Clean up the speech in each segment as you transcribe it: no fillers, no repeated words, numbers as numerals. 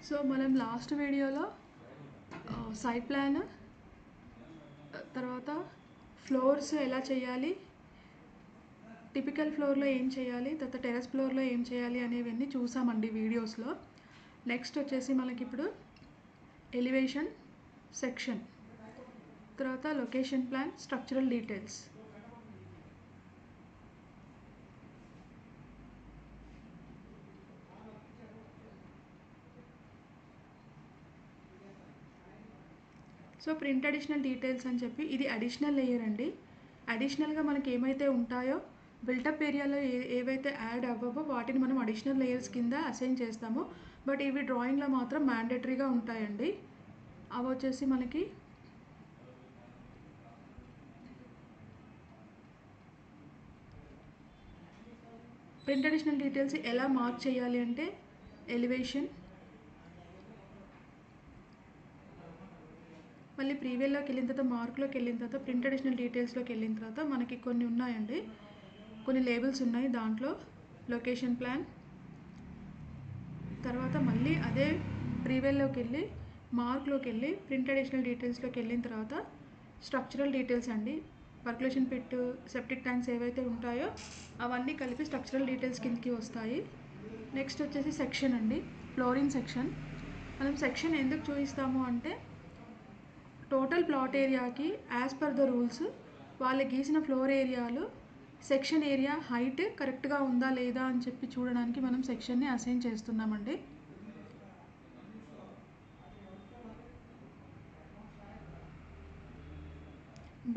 So మనం last వీడియోలో site plan తర్వాత ఫ్లోర్స్ ఎలా చేయాలి, టిపికల్ ఫ్లోర్లో ఏం చేయాలి, తర్వాత టెర్రస్ ఫ్లోర్లో ఏం చేయాలి అనేవన్నీ చూసామండి వీడియోస్లో. నెక్స్ట్ వచ్చేసి మనకి ఇప్పుడు ఎలివేషన్ సెక్షన్, తర్వాత location plan, structural details. So print additional details అని చెప్పి ఇది అడిషనల్ లేయర్ అండి. అడిషనల్గా మనకి ఏమైతే ఉంటాయో బిల్టప్ ఏరియాలో ఏవైతే యాడ్ అవ్వవో వాటిని మనం అడిషనల్ లేయర్స్ కింద అసైన్ చేస్తాము. బట్ ఇవి డ్రాయింగ్లో మాత్రం మ్యాండేటరీగా ఉంటాయండి. అవి వచ్చేసి మనకి ప్రింట్ అడిషనల్ డీటెయిల్స్ ఎలా మార్క్ చేయాలి అంటే ఎలివేషన్, మళ్ళీ ప్రీవియల్లోకి వెళ్ళిన తర్వాత మార్క్లోకి వెళ్ళిన తర్వాత ప్రింట్ అడిషనల్ డీటెయిల్స్లోకి వెళ్ళిన తర్వాత మనకి కొన్ని ఉన్నాయండి, కొన్ని లేబుల్స్ ఉన్నాయి. దాంట్లో లొకేషన్ ప్లాన్, తర్వాత మళ్ళీ అదే ప్రీవియల్లోకి వెళ్ళి మార్క్లోకి వెళ్ళి ప్రింట్ అడిషనల్ డీటెయిల్స్లోకి వెళ్ళిన తర్వాత స్ట్రక్చరల్ డీటెయిల్స్ అండి. పర్క్యులేషన్ పిట్, సెప్టిక్ ట్యాంక్స్ ఏవైతే ఉంటాయో అవన్నీ కలిపి స్ట్రక్చరల్ డీటెయిల్స్ కిందకి వస్తాయి. నెక్స్ట్ వచ్చేసి సెక్షన్ అండి, ఫ్లోరింగ్ సెక్షన్. మనం సెక్షన్ ఎందుకు చూపిస్తాము అంటే టోటల్ ప్లాట్ ఏరియాకి యాజ్ పర్ ద రూల్స్ వాళ్ళు గీసిన ఫ్లోర్ ఏరియాలు సెక్షన్ ఏరియా హైట్ కరెక్ట్గా ఉందా లేదా అని చెప్పి చూడడానికి మనం సెక్షన్ని అసైన్ చేస్తున్నామండి.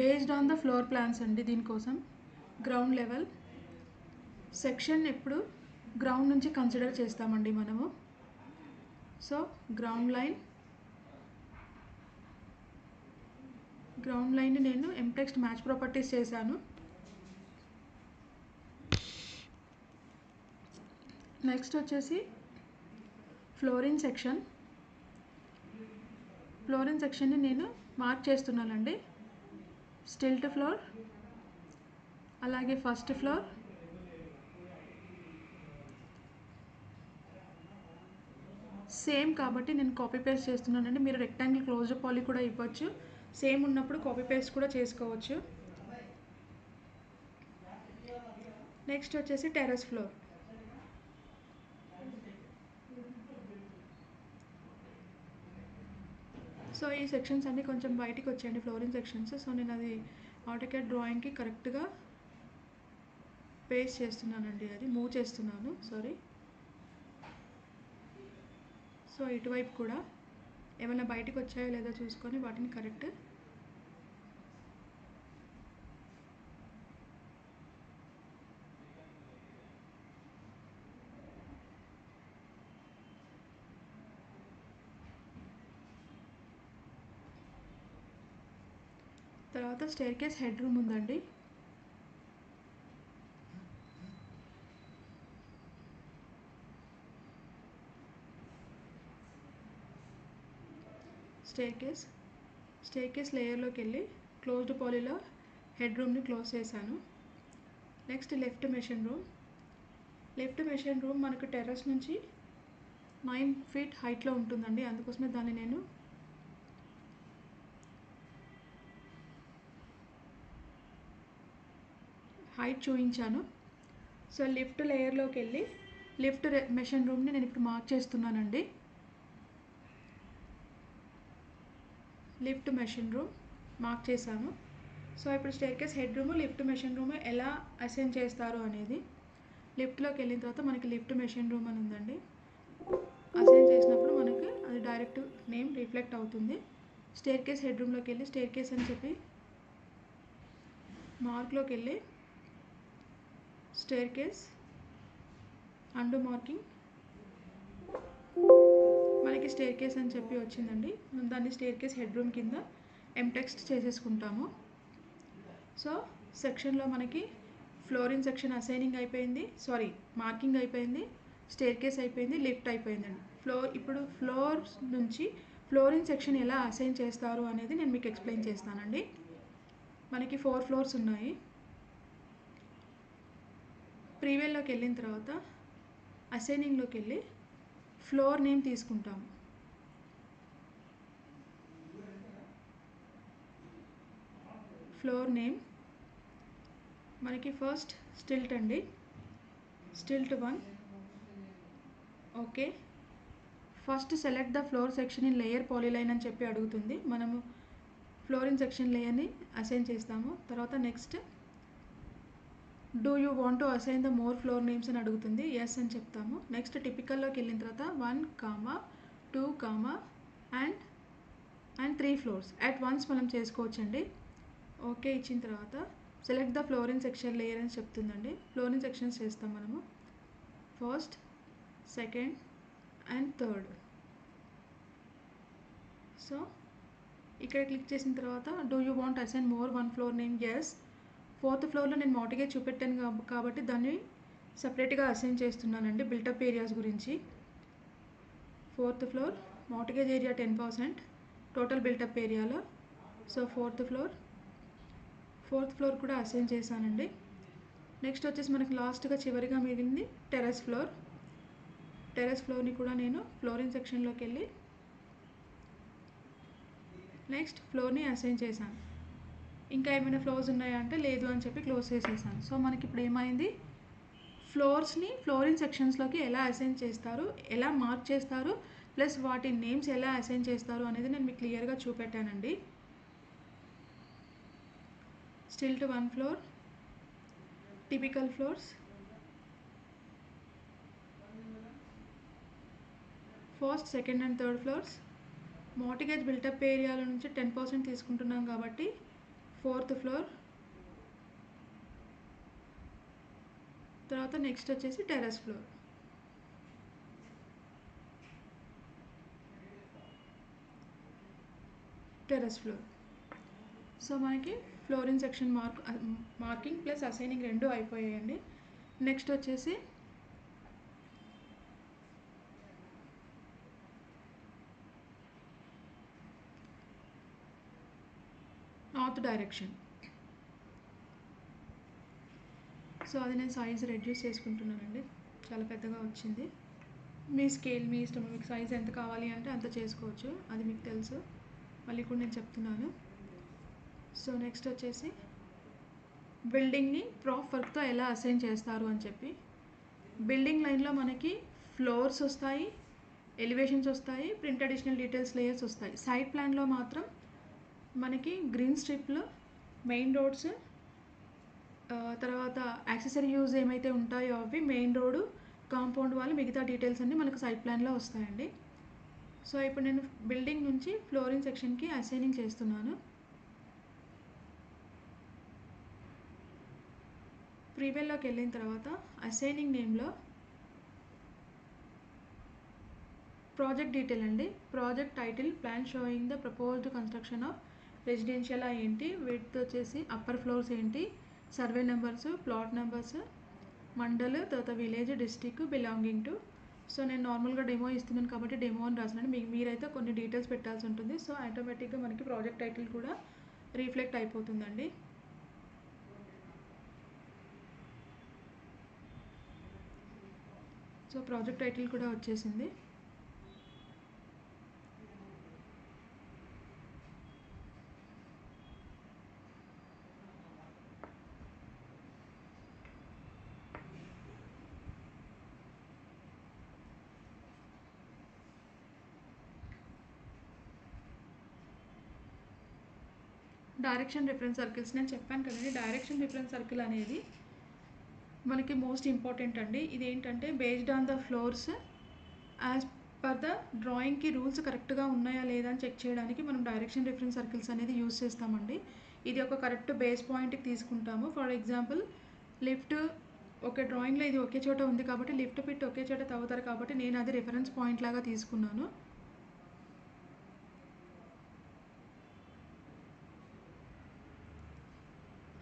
Based on the floor plans అండి. దీనికోసం గ్రౌండ్ లెవెల్ సెక్షన్ ఎప్పుడు గ్రౌండ్ నుంచి కన్సిడర్ చేస్తామండి మనము. సో గ్రౌండ్ లైన్ నేను ఎంటెక్స్ట్ మ్యాచ్ ప్రాపర్టీస్ చేశాను. నెక్స్ట్ వచ్చేసి ఫ్లోరింగ్ సెక్షన్ని నేను మార్క్ చేస్తున్నానండి. స్టిల్ట్ ఫ్లోర్, అలాగే ఫస్ట్ ఫ్లోర్, సేమ్ కాబట్టి నేను కాపీ పేస్ట్ చేస్తున్నానండి. మీరు రెక్టాంగిల్ క్లోజ్డ్ పాలీ కూడా ఇవ్వచ్చు, సేమ్ ఉన్నప్పుడు కాపీ పేస్ట్ కూడా చేసుకోవచ్చు. నెక్స్ట్ వచ్చేసి టెర్రస్ ఫ్లోర్. సో ఈ సెక్షన్స్ అన్నీ కొంచెం బయటికి వచ్చాయండి, ఫ్లోరింగ్ సెక్షన్స్. సో నేను అది ఆటోకాడ్ డ్రాయింగ్కి కరెక్ట్గా పేస్ట్ చేస్తున్నానండి, అది మూవ్ చేస్తున్నాను, సారీ. సో ఇటువైపు కూడా ఏమైనా బయటికి వచ్చాయో లేదో చూసుకొని వాటిని కరెక్ట్ తర్వాత స్టేర్ కేస్ హెడ్ రూమ్ ఉందండి. స్టేర్ కేస్ లేయర్లోకి వెళ్ళి క్లోజ్డ్ పాలీలో హెడ్ రూమ్ని క్లోజ్ చేశాను. నెక్స్ట్ లెఫ్ట్ మెషిన్ రూమ్ మనకు టెర్రస్ నుంచి 9 feet హైట్లో ఉంటుందండి. అందుకోసమే దాన్ని నేను హైట్ చూపించాను. సో లిఫ్ట్ లేయర్లోకి వెళ్ళి లిఫ్ట్ మెషిన్ రూమ్ని నేను ఇప్పుడు మార్క్ చేస్తున్నానండి. లిఫ్ట్ మెషిన్ రూమ్ మార్క్ చేశాను. సో ఇప్పుడు staircase head room, lift machine room ఎలా అసైన్ చేస్తారు అనేది, లిఫ్ట్లోకి వెళ్ళిన తర్వాత మనకి లిఫ్ట్ మెషిన్ రూమ్ అని ఉందండి. అసైన్ చేసినప్పుడు మనకి అది డైరెక్ట్ నేమ్ రిఫ్లెక్ట్ అవుతుంది. స్టేర్ కేస్ హెడ్ రూమ్లోకి వెళ్ళి స్టేర్ కేస్ అని చెప్పి మార్క్లోకి వెళ్ళి స్టేర్ కేస్ అండు మార్కింగ్, మనకి స్టేర్ కేస్ అని చెప్పి వచ్చిందండి. దాన్ని స్టేర్ కేస్ హెడ్ రూమ్ కింద ఎంటెక్స్ట్ చేసేసుకుంటాము. సో సెక్షన్లో మనకి ఫ్లోరింగ్ సెక్షన్ అసైనింగ్ అయిపోయింది, మార్కింగ్ అయిపోయింది, స్టేర్ కేస్ అయిపోయింది, లిఫ్ట్ అయిపోయిందండి. ఇప్పుడు ఫ్లోర్స్ నుంచి ఫ్లోరింగ్ సెక్షన్ ఎలా అసైన్ చేస్తారు అనేది నేను మీకు ఎక్స్ప్లెయిన్ చేస్తానండి. మనకి 4 floors ఉన్నాయి. ప్రీవియల్లోకి వెళ్ళిన తర్వాత అసైనింగ్లోకి వెళ్ళి ఫ్లోర్ నేమ్ తీసుకుంటాము. ఫ్లోర్ నేమ్ మనకి ఫస్ట్ స్టిల్ట్ అండి, stilt 1. Okay, first select the floor section in layer polyline అని చెప్పి అడుగుతుంది. మనము ఫ్లోరింగ్ సెక్షన్ లేయర్ని అసైన్ చేస్తాము. తర్వాత next do you want to assign the more floor names అని అడుగుతుంది. ఎస్ అని చెప్తాము. నెక్స్ట్ టిపికల్లోకి వెళ్ళిన తర్వాత 1, 2, అండ్ 3 ఫ్లోర్స్ అట్ వన్స్ మనం చేసుకోవచ్చండి. ఓకే ఇచ్చిన తర్వాత select the flooring section layer అని చెప్తుందండి. ఫ్లోరింగ్ సెక్షన్స్ చేస్తాం మనము, first, second and third. So ఇక్కడ క్లిక్ చేసిన తర్వాత do you want assign more 1 floor name? Yes. 4th ఫ్లోర్లో నేను మార్టిగేజ్ చూపెట్టాను కాబట్టి దాన్ని సపరేట్గా అసైన్ చేస్తున్నానండి బిల్టప్ ఏరియాస్ గురించి. 4th floor mortgage area 10% total built-up ఏరియాలో. సో 4th ఫ్లోర్ కూడా అసైన్ చేశానండి. నెక్స్ట్ వచ్చేసి మనకి లాస్ట్గా చివరిగా మిగిలింది టెర్రస్ ఫ్లోర్. టెర్రస్ ఫ్లోర్ని కూడా నేను ఫ్లోరింగ్ సెక్షన్లోకి వెళ్ళి నెక్స్ట్ ఫ్లోర్ని అసైన్ చేశాను. ఇంకా ఏమైనా ఫ్లోర్స్ ఉన్నాయా అంటే లేదు అని చెప్పి క్లోజ్ చేసేసాను. సో మనకి ఇప్పుడు ఏమైంది, ఫ్లోర్స్ని ఫ్లోరింగ్ సెక్షన్స్లోకి ఎలా అసైన్ చేస్తారు, ఎలా మార్క్ చేస్తారు, ప్లస్ వాటి నేమ్స్ ఎలా అసైన్ చేస్తారు అనేది నేను మీకు క్లియర్గా చూపెట్టానండి. Stilt 1 floor, typical floors, first, second and third floors, mortgage built up ఏరియాల నుంచి 10% తీసుకుంటున్నాం కాబట్టి 4th ఫ్లోర్, తర్వాత నెక్స్ట్ వచ్చేసి టెర్రస్ ఫ్లోర్. సో మనకి flooring section marking plus assigning రెండు అయిపోయాయండి. నెక్స్ట్ వచ్చేసి నార్త్ డైరెక్షన్. సో అది నేను సైజ్ రెడ్యూస్ చేసుకుంటున్నానండి, చాలా పెద్దగా వచ్చింది. మీ స్కేల్ మీ ఇష్టం, మీకు సైజ్ ఎంత కావాలి అంటే అంత చేసుకోవచ్చు, అది మీకు తెలుసు, మళ్ళీ కూడా నేను చెప్తున్నాను. సో నెక్స్ట్ వచ్చేసి బిల్డింగ్ని ప్రాప్ వర్క్తో ఎలా అసైన్ చేస్తారు అని చెప్పి. బిల్డింగ్ లైన్లో మనకి ఫ్లోర్స్ వస్తాయి, ఎలివేషన్స్ వస్తాయి, ప్రింట్ అడిషనల్ డీటెయిల్స్ లేయర్స్ వస్తాయి. సైడ్ ప్లాన్లో మాత్రం మనకి గ్రీన్ స్ట్రిప్లు, మెయిన్ రోడ్స్, తర్వాత యాక్సెసరీ యూజ్ ఏమైతే ఉంటాయో అవి, మెయిన్ రోడ్డు, కాంపౌండ్ వాళ్ళు, మిగతా డీటెయిల్స్ అన్నీ మనకు సైడ్ ప్లాన్లో వస్తాయండి. సో ఇప్పుడు నేను బిల్డింగ్ నుంచి ఫ్లోరింగ్ సెక్షన్కి అసైనింగ్ చేస్తున్నాను. ప్రీవ్యూలోకి వెళ్ళిన తర్వాత అసైనింగ్ నేమ్లో ప్రాజెక్ట్ డీటెయిల్ అండి, project title, plan showing the proposed construction of residential ఏంటి, విడ్త్ వచ్చేసి అప్పర్ ఫ్లోర్స్ ఏంటి, survey numbers, plot numbers, mandal, తర్వాత village, district, belonging to. So నేను నార్మల్గా డెమో ఇస్తున్నాను కాబట్టి డెమో అని రాసినాను, మీరైతే కొన్ని డీటెయిల్స్ పెట్టాల్సి ఉంటుంది. సో ఆటోమేటిక్గా మనకి ప్రాజెక్ట్ టైటిల్ కూడా రిఫ్లెక్ట్ అయిపోతుందండి. సో ప్రాజెక్ట్ టైటిల్ కూడా వచ్చేసింది. డైరెక్షన్ రిఫరెన్స్ సర్కిల్స్ నేను చెప్పాను కదండి, డైరెక్షన్ రిఫరెన్స్ సర్కిల్ అనేది మనకి మోస్ట్ ఇంపార్టెంట్ అండి. ఇదేంటంటే based on the floors as per the డ్రాయింగ్కి రూల్స్ కరెక్ట్గా ఉన్నాయా లేదా అని చెక్ చేయడానికి మనం డైరెక్షన్ రిఫరెన్స్ సర్కిల్స్ అనేది యూజ్ చేస్తామండి. ఇది ఒక కరెక్ట్ బేస్ పాయింట్కి తీసుకుంటాము. ఫర్ ఎగ్జాంపుల్ లిఫ్ట్ ఒక డ్రాయింగ్లో ఇది ఒకే చోట ఉంది కాబట్టి లిఫ్ట్ పిట్ ఒకే చోట తవ్వుతారు కాబట్టి నేను అది రిఫరెన్స్ పాయింట్ లాగా తీసుకున్నాను.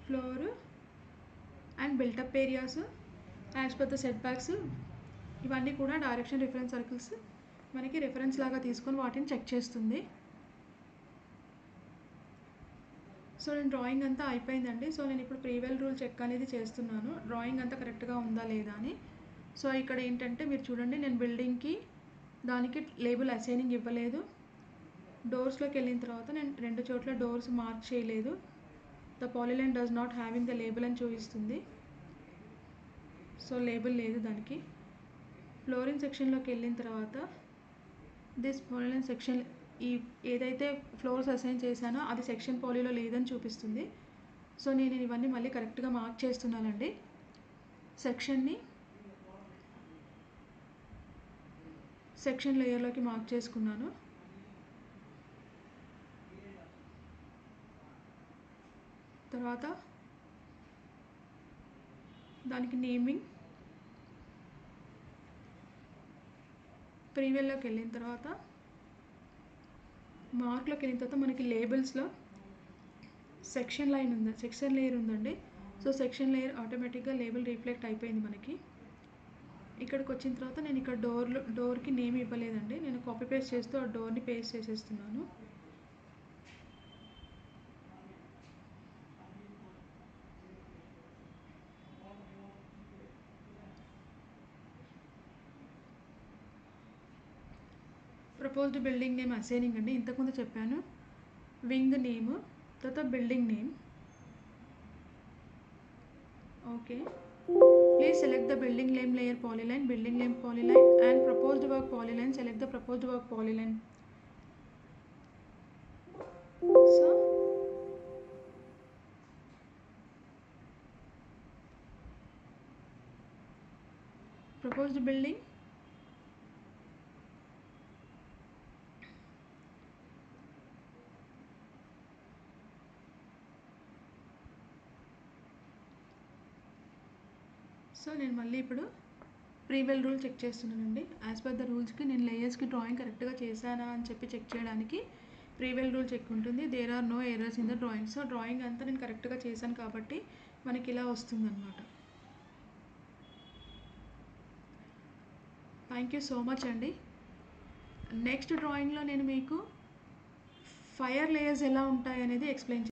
Floor and built-up areas as per the set backs, ఇవన్నీ కూడా డైరెక్షన్ రిఫరెన్స్ సర్కిల్స్ మనకి రిఫరెన్స్ లాగా తీసుకొని వాటిని చెక్ చేస్తుంది. సో నేను డ్రాయింగ్ అంతా అయిపోయిందండి. సో నేను ఇప్పుడు ప్రీవెల్ రూల్ చెక్ అనేది చేస్తున్నాను, డ్రాయింగ్ అంతా కరెక్ట్గా ఉందా లేదా అని. సో ఇక్కడ ఏంటంటే మీరు చూడండి, నేను బిల్డింగ్కి దానికి లేబుల్ అసైనింగ్ ఇవ్వలేదు. డోర్స్లోకి వెళ్ళిన తర్వాత నేను 2 చోట్ల డోర్స్ మార్క్ చేయలేదు. The polyline does not having the label అని చూపిస్తుంది. సో లేబుల్ లేదు దానికి. ఫ్లోరింగ్ సెక్షన్లోకి వెళ్ళిన తర్వాత దిస్ పాలీలైన్ సెక్షన్, ఈ ఏదైతే ఫ్లోర్స్ అసైన్ చేశానో అది సెక్షన్ పాలీలో లేదని చూపిస్తుంది. సో నేను ఇవన్నీ మళ్ళీ కరెక్ట్గా మార్క్ చేస్తున్నానండి. సెక్షన్ లేయర్లోకి మార్క్ చేసుకున్నాను. తర్వాత దానికి నేమింగ్, ప్రీవియల్లోకి వెళ్ళిన తర్వాత మార్క్లోకి వెళ్ళిన తర్వాత మనకి లేబుల్స్లో సెక్షన్ లేయర్ ఉందండి. సో సెక్షన్ లేయర్ ఆటోమేటిక్గా లేబుల్ రిఫ్లెక్ట్ అయిపోయింది మనకి. ఇక్కడికి వచ్చిన తర్వాత నేను ఇక్కడ డోర్కి నేమ్ ఇవ్వలేదండి, నేను కాపీ పేస్ట్ చేస్తూ ఆ డోర్ని పేస్ట్ చేసేస్తున్నాను. ప్రపోజ్డ్ బిల్డింగ్ నేమ్ అసైనింగ్ అండి, ఇంతకుముందు చెప్పాను. వింగ్ నేమ్, తర్వాత building name. Okay, please select the building name layer polyline, building name polyline and proposed work polyline. Select the proposed work polyline. So proposed building, so నేను మళ్ళీ ఇప్పుడు prevail rule check చేస్తున్నానండి. As per the రూల్స్కి నేను లేయర్స్కి drawing కరెక్ట్గా చేశానా అని చెప్పి చెక్ చేయడానికి ప్రీవెల్ రూల్ చెక్ ఉంటుంది. There are no errors in the drawing. So drawing అంతా నేను కరెక్ట్గా చేశాను కాబట్టి మనకి ఇలా వస్తుందన్నమాట. థ్యాంక్ యూ సో మచ్ అండి. నెక్స్ట్ డ్రాయింగ్లో నేను మీకు ఫైర్ లేయర్స్ ఎలా ఉంటాయి అనేది ఎక్స్ప్లెయిన్